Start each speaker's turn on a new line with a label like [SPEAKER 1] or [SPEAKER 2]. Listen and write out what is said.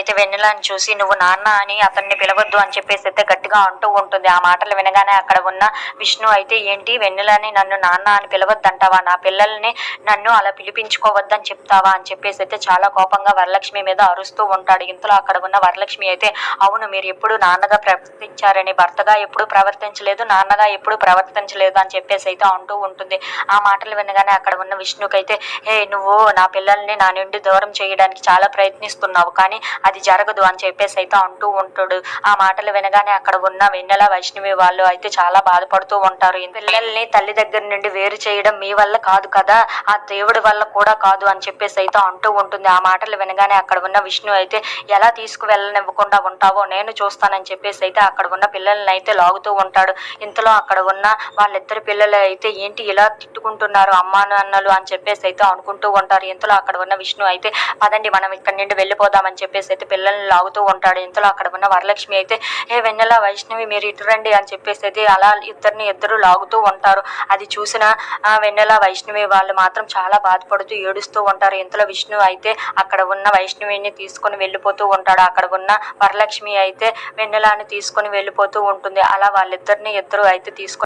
[SPEAKER 1] అయితే వెన్నెలని చూసి నువ్వు నాన్న అని అతన్ని పిలవద్దు అని చెప్పేసి అయితే గట్టిగా అంటూ ఉంటుంది. ఆ మాటలు వినగానే అక్కడ ఉన్న విష్ణు అయితే ఏంటి వెన్నెలని నన్ను నాన్న అని పిలవద్దంటావా, నా పిల్లల్ని నన్ను అలా పిలిపించుకోవద్దని చెప్తావా అని చెప్పేసి అయితే చాలా కోపంగా వరలక్ష్మి మీద అరుస్తూ ఉంటాడు. ఇంతలో అక్కడ ఉన్న వరలక్ష్మి అయితే అవును మీరు ఎప్పుడు నాన్నగా ప్రవర్తించారని, భర్తగా ఎప్పుడు ప్రవర్తించలేదు, నాన్నగా ఎప్పుడు ప్రవర్తించలేదు అని చెప్పేసి అయితే అంటూ ఉంటుంది. ఆ మాటలు వినగానే అక్కడ ఉన్న విష్ణుకైతే నువ్వు నా పిల్లల్ని నా నుండి దూరం చేయడానికి చాలా ప్రయత్నిస్తున్నావు, కానీ అది జరగదు అని చెప్పేసి అయితే అంటూ ఉంటాడు. ఆ మాటలు వినగానే అక్కడ ఉన్న వెన్నెల వైష్ణవి వాళ్ళు అయితే చాలా బాధపడుతూ ఉంటారు. పిల్లల్ని తల్లి దగ్గర నుండి వేరు చేయడం మీ వల్ల కాదు కదా, ఆ దేవుడి వల్ల కూడా కాదు అని చెప్పేసి అయితే అంటూ ఉంటుంది. ఆ మాటలు వినగానే అక్కడ ఉన్న విష్ణు అయితే ఎలా తీసుకువెళ్ళనివ్వకుండా ఉంటావో నేను చూస్తానని చెప్పేసి అయితే అక్కడ ఉన్న పిల్లల్ని అయితే లాగుతూ ఉంటాడు. ఇంతలో అక్కడ ఉన్న వాళ్ళిద్దరు పిల్లలు అయితే ఏంటి ఇలా తిట్టుకుంటున్నారు అమ్మా నాన్నలు అని చెప్పేసి అయితే అనుకుంటూ ఉంటారు. ఇంతలో అక్కడ ఉన్న విష్ణు అయితే పదండి మనం ఇక్కడ నుండి వెళ్ళిపోదామని చెప్పేసి అయితే పిల్లల్ని లాగుతూ ఉంటాడు. ఇంతలో అక్కడ ఉన్న వరలక్ష్మి అయితే వెన్నెల వైష్ణవి మీరు ఇటు రండి అని చెప్పేసి అయితే అలా ఇద్దరు లాగుతూ ఉంటారు. అది చూసిన వెన్నెల వైష్ణవి వాళ్ళు మాత్రం చాలా బాధపడుతూ ఏడుస్తూ ఉంటారు. ఇంతలో విష్ణు అయితే అక్కడ ఉన్న వైష్ణవిని తీసుకొని వెళ్ళిపోతూ ఉంటాడు. అక్కడ ఉన్న వరలక్ష్మి అయితే వెన్నెలని తీసుకొని వెళ్ళిపోతూ ఉంటుంది. అలా వాళ్ళిద్దరిని అయితే తీసుకొని